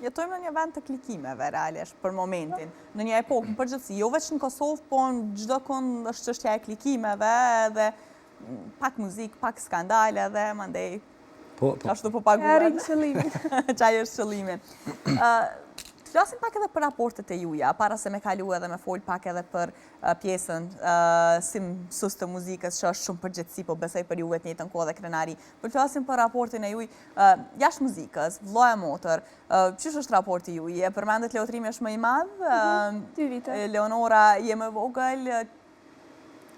jetojmë në një vend të klikimeve, realisht, për momentin. Në një epokë, në përgjithësi, jo veç në Kosovë, po në çdo kënd është çështja e klikimeve dhe pak muzikë, pak skandale dhe mandej ashtu po paguhen. Çaj është qëllimi. Flasim pak edhe për raportet e juja, para se me kalu edhe me fol pak edhe për pjesën si mësues të muzikës, që është shumë përgjithësi, po besoj për ju të njëjtën kohë dhe krenari. Për flasim për raportin e juj jashtë muzikës, vëlla e motor. Çish është raporti juj? E përmendet Leotrimi është më i madh? 2 vite. Leonora je më vogël?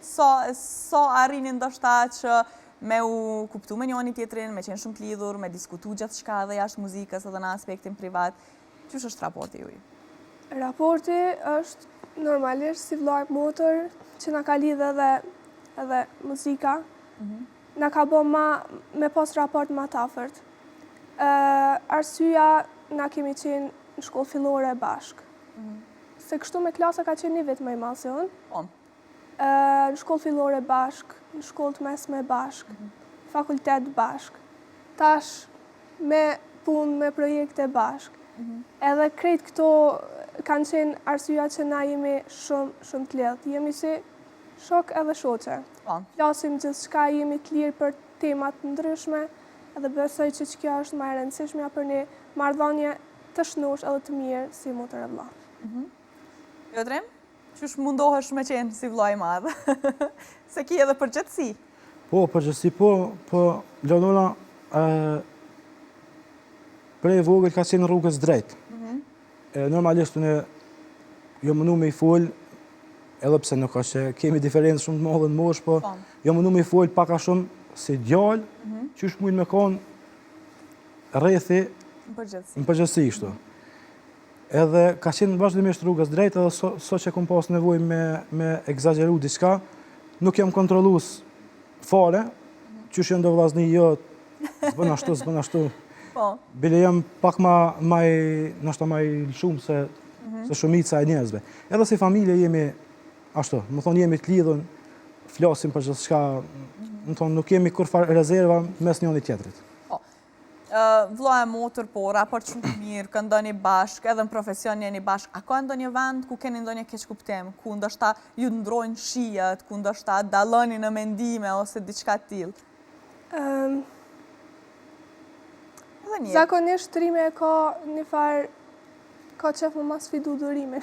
So arrini ndoshta që me u kuptu me njëri tjetrin, me qenë shumë të lidhur, me diskutu gjithçka edhe jashtë muzikës edhe në aspektin privat. Qysh është raporti juj? Raporti është normalisht si vëlla e motor, që na ka lidhë edhe muzika. Na ka bo me pas raport ma të afërt. Arsyeja na kemi qenë në shkollë fillore bashk. Se kështu me klasa ka qenë një vit më i madh se unë. Në shkollë fillore bashk, në shkollë të mesme bashk, fakultet bashk. Tash me punë, me projekte bashk. Edhe krejt këto kanë qenë arsyeja që na jemi shumë të lidhë. Jemi si shok edhe shoqe. Flasim gjithçka, jemi të lirë për temat të ndryshme, edhe besoj që kjo është më e rëndësishmja për një marrëdhënie të shnosh edhe të mirë si motor e vëlla. Leotrim, qysh mundohesh me qenë si vëlla i madh? Se ki edhe përgjithësi. Po, përgjithësi po Leonora prej vogël ka qenë rrugës drejt. Normalisht unë jo mënu me i fol, edhe pse nuk është që kemi diferencë shumë të madhe në moshë, po jo mënu me i fol paka shumë si djalë, qysh mujnë me konë rrethi në përgjithësi kështu. Edhe ka qenë vazhdimisht rrugës drejt, edhe so që kom pas nevojë me egzageru diçka, nuk jam kontrollues fare, qysh janë do vllazni jo, s'bën ashtu. Bile jam pak ma i shumë se shumica e njerëzve. Edhe si familje jemi ashtu, më thonë jemi të lidhën, flasim për gjithçka, më thonë nuk jemi kurfar rezerva mes njëri tjetrit. Vëlla e motor, po, raport shumë të mirë, këndoni bashk, edhe në profesion jeni bashk. A ka ndonjë vend ku keni ndonjë keqkuptim, ku ndoshta ju ndrojnë shijet, ku ndoshta dalloni në mendime ose diçka të tillë? Zakonisht trime ka një farë, ka qef më mas sfidu durimin.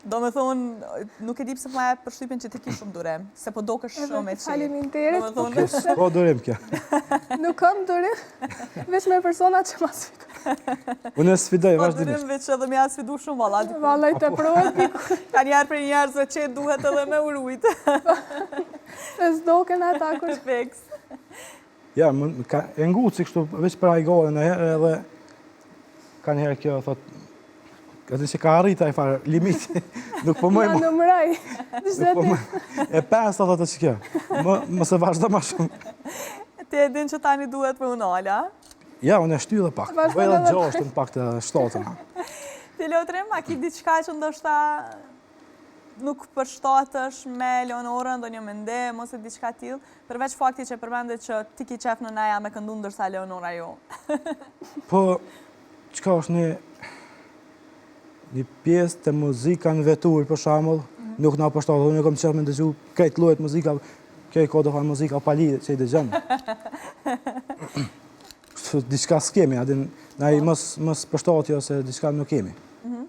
Do me thonë, nuk e di pse më e përshtypjen që ti ki shumë durim, se po do kësh shumë e qi. Faleminderit. Po durim kja. Nuk kam durim, veç me persona që ma sfidu. Unë e sfidoj, vazhdimisht. Po durim veç edhe me a sfidu shumë, valla. Valla i të prohet piku. Ka njerë për njerëzve që duhet edhe me urujt. Se s'doken ata kur. Fiks. Ja, e ngutë si kështu, veç për ajgore në herë edhe ka një herë kjo, thot, edhe që ka arrita e farë limiti, nuk po mëjmë. Ja, në mëraj, E 5 ato që kjo, më se vazhdo ma shumë. Ti e din që tani duhet me unala? Ja, unë e shty dhe pak, bëj dhe 6 në pak të 7. Ti Leotrim, a ki diçka që ndoshta nuk përshtatësh me Leonorën, ndonjë mendim ose diçka tillë, përveç fakti që përmendet që ti ki qef në naja me këndu ndërsa Leonora jo. Po, çka është një pjesë të muzika në vetur, për shembull, nuk na përshtatet, unë kam qef me dëgju krejt llojet muzika, kjo i ka do farë muzika pa lidhje që i dëgjon. Diçka s'kemi, na i mos përshtatje ose diçka nuk kemi.